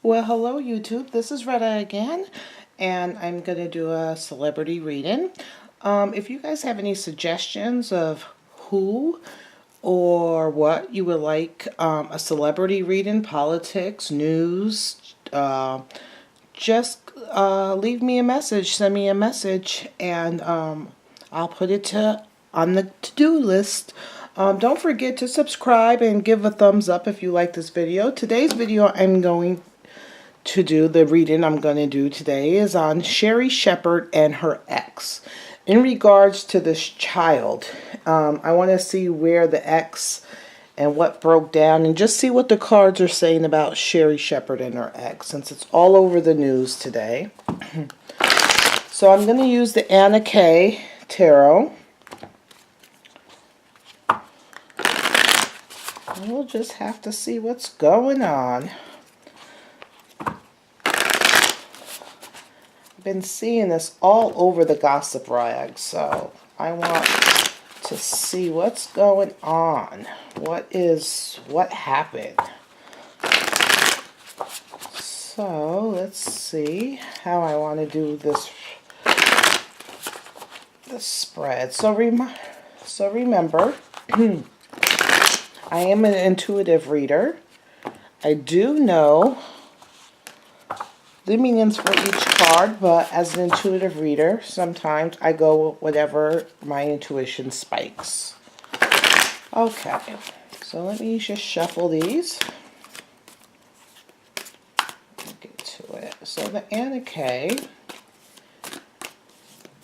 Well, hello YouTube. This is Retta again, and I'm going to do a celebrity reading. If you guys have any suggestions of who or what you would like a celebrity reading, politics, news, just leave me a message, send me a message, and I'll put it on the to-do list. Don't forget to subscribe and give a thumbs up if you like this video. Today's video the reading I'm going to do today is on Sherri Shepherd and her ex. In regards to this child, I want to see where the ex and what broke down and just see what the cards are saying about Sherri Shepherd and her ex, since it's all over the news today. So I'm going to use the Anna K Tarot. We'll just have to see what's going on. Been seeing this all over the gossip rag, so I want to see what's going on. What happened? So let's see how I want to do this spread. So remember, I am an intuitive reader. I do know the meanings for each card, but as an intuitive reader, sometimes I go with whatever my intuition spikes. Okay, so let me just shuffle these. Get to it. So the Anna K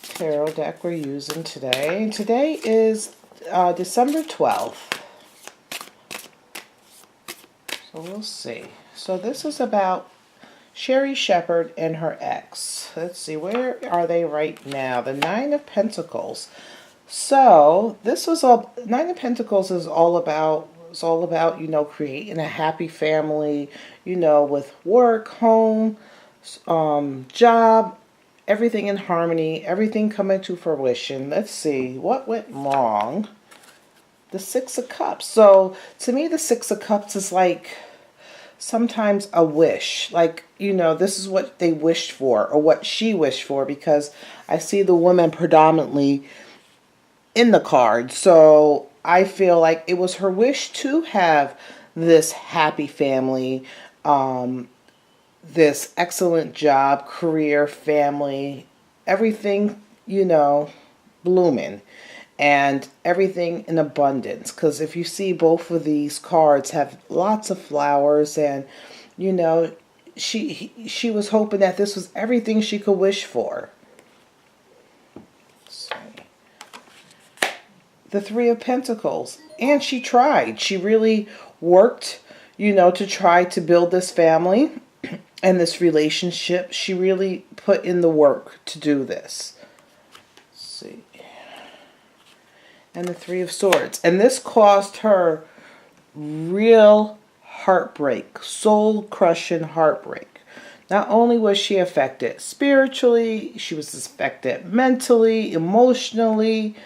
Tarot deck we're using today. Today is December 12th. So we'll see. So this is about Sherri Shepherd and her ex. Let's see, where are they right now? The Nine of Pentacles. So this was Nine of Pentacles is all about creating a happy family, with work, home, job, everything in harmony, everything coming to fruition. Let's see what went wrong. The Six of Cups. So to me, the Six of Cups is like sometimes a wish, like, this is what they wished for, or what she wished for, because I see the woman predominantly in the card. So I feel like it was her wish to have this happy family, this excellent job, career, family, everything, blooming. And everything in abundance, because if you see, both of these cards have lots of flowers, and she was hoping that this was everything she could wish for. Let's see. The Three of Pentacles, and she tried. She really worked, to try to build this family and this relationship. She really put in the work to do this. Let's see. And the Three of Swords. And this caused her real heartbreak, soul-crushing heartbreak. Not only was she affected spiritually, she was affected mentally, emotionally.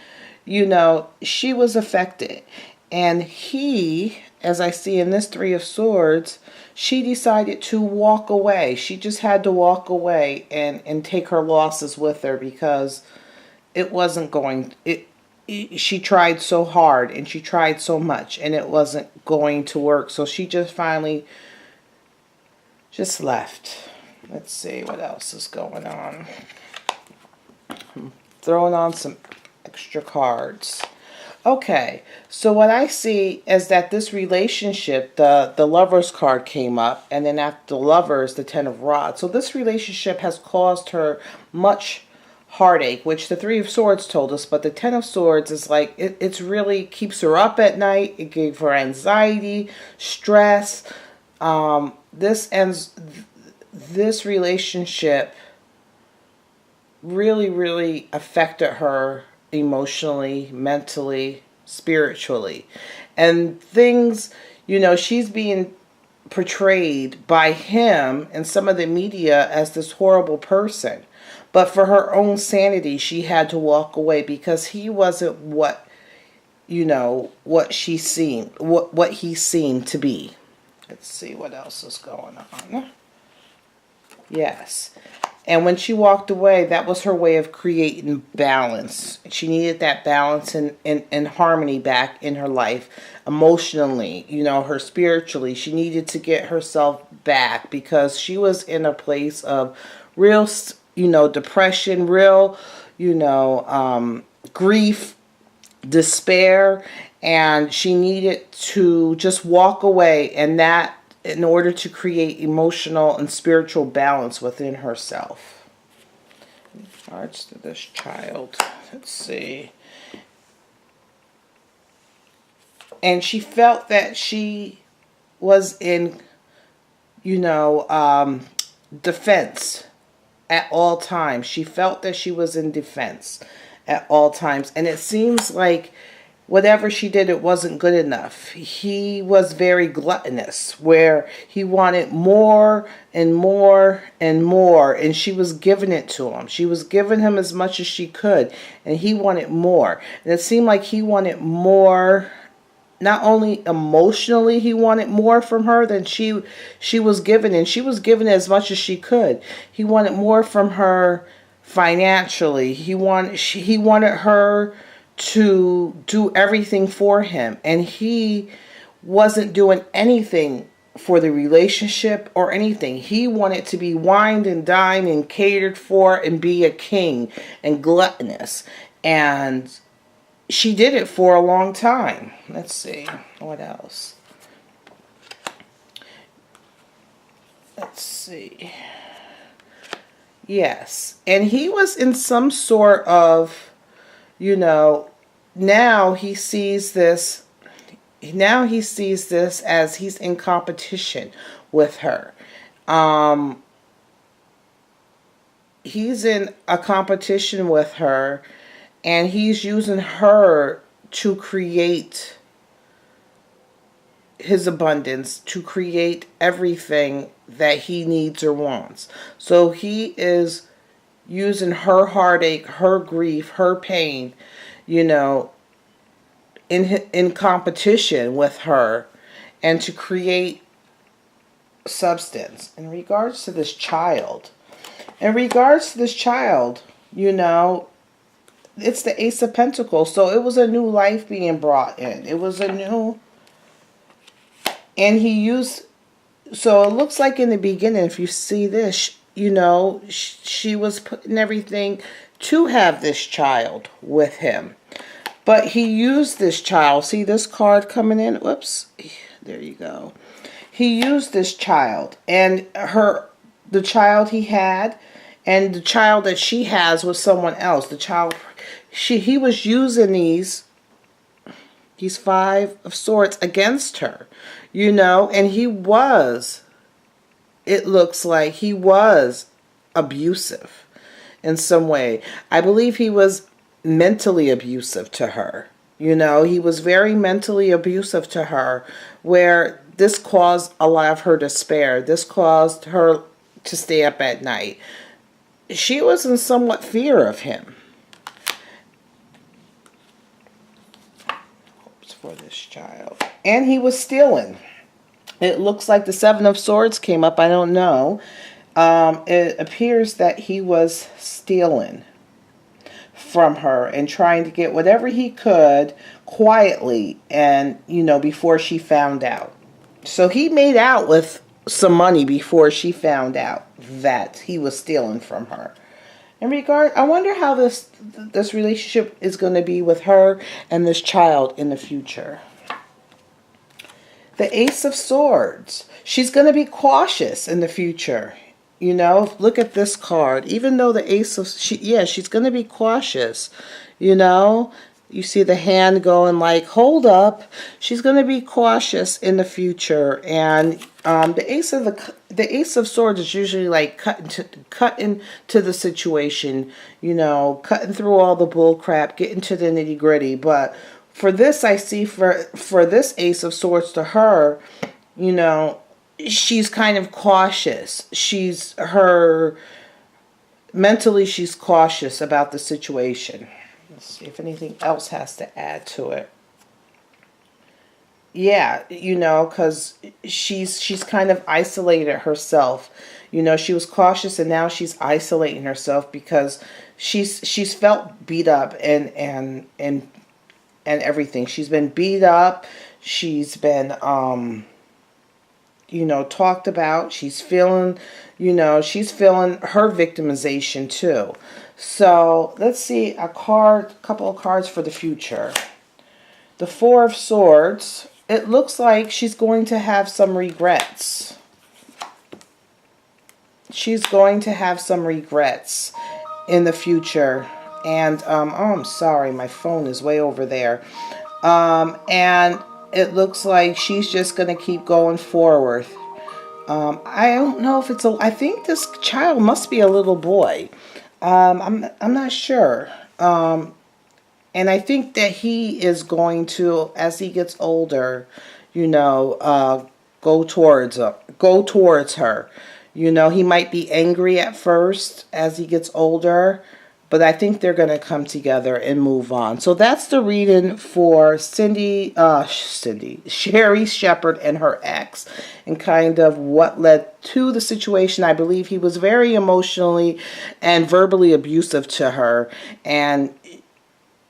She was affected. And he, as I see in this Three of Swords, she decided to walk away. She just had to walk away and take her losses with her, because it wasn't going... She tried so hard and she tried so much, and it wasn't going to work. So she just finally just left. Let's see what else is going on. I'm throwing on some extra cards. Okay, so what I see is that this relationship, the Lovers card came up, and then after the Lovers, the Ten of Rods. So this relationship has caused her much heartache, which the Three of Swords told us, but the Ten of Swords is like, it's really keeps her up at night. It gave her anxiety, stress. This relationship really affected her emotionally, mentally, spiritually. And things, she's being portrayed by him and some of the media as this horrible person. But for her own sanity, she had to walk away, because he wasn't what he seemed to be. Let's see what else is going on. Yes. And when she walked away, that was her way of creating balance. She needed that balance and harmony back in her life, emotionally, her spiritually. She needed to get herself back because she was in a place of real, depression, real, grief, despair, and she needed to just walk away, and that in order to create emotional and spiritual balance within herself. In regards to this child, let's see. And she felt that she was in, defense at all times. She felt that she was in defense at all times. And it seems like whatever she did, it wasn't good enough. He was very gluttonous, where he wanted more and more and more, and she was giving it to him. She was giving him as much as she could, and he wanted more. And it seemed like he wanted more. Not only emotionally, he wanted more from her than she was given, and she was given as much as she could. He wanted more from her financially. He wanted her to do everything for him, and he wasn't doing anything for the relationship or anything. He wanted to be wined and dined and catered for and be a king and gluttonous, and she did it for a long time. Let's see what else. Let's see. Yes, and he was in some sort of, now he sees this as he's in competition with her. He's in a competition with her, and he's using her to create his abundance, to create everything that he needs or wants. So he is using her heartache, her grief, her pain, in competition with her, and to create substance. In regards to this child, it's the Ace of Pentacles. So it was a new life being brought in. It was a new, and he used, so it looks like in the beginning, if you see this, she was putting everything to have this child with him. But he used this child. See this card coming in? Whoops. There you go. He used this child, and the child he had, and the child that she has with someone else. The child, he was using these Five of Swords against her, and it looks like he was abusive in some way. I believe he was mentally abusive to her. He was very mentally abusive to her, where this caused a lot of her despair. This caused her to stay up at night. She was in somewhat fear of him. Hopes for this child. And he was stealing. It looks like the Seven of Swords came up. I don't know. It appears that he was stealing from her and trying to get whatever he could quietly, and before she found out. So he made out with some money before she found out that he was stealing from her. I wonder how this relationship is going to be with her and this child in the future. The Ace of Swords. She's going to be cautious in the future. Look at this card. Even though the Ace of... she's going to be cautious. You see the hand going like, hold up. She's going to be cautious in the future. And the Ace of Swords is usually like cutting to the situation. Cutting through all the bull crap, getting to the nitty gritty. But for this, I see for this Ace of Swords to her, she's kind of cautious. Mentally she's cautious about the situation. Let's see if anything else has to add to it. Yeah, you know, because she's kind of isolated herself. You know, she was cautious, and now she's isolating herself because she's felt beat up and everything. She's been beat up. She's been you know, talked about. She's feeling, you know, she's feeling her victimization too. So let's see a couple of cards for the future. The Four of Swords. It looks like she's going to have some regrets. She's going to have some regrets in the future. And, oh, I'm sorry, my phone is way over there. And it looks like she's just going to keep going forward. I don't know if it's I think this child must be a little boy. I'm not sure. And I think that he is going to, as he gets older, you know, go towards her. You know, he might be angry at first as he gets older, but I think they're going to come together and move on. So that's the reading for Sherri Shepherd and her ex, and kind of what led to the situation. I believe he was very emotionally and verbally abusive to her, and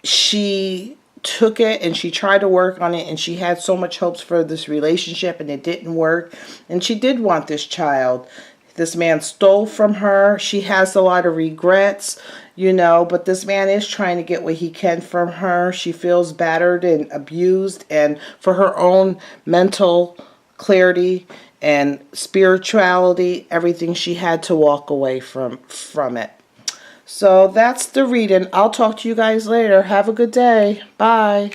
she took it and she tried to work on it, and she had so much hopes for this relationship, and it didn't work. And she did want this child. This man stole from her. She has a lot of regrets, you know, but this man is trying to get what he can from her. She feels battered and abused, and for her own mental clarity and spirituality, everything, she had to walk away from it. So that's the reading. I'll talk to you guys later. Have a good day. Bye.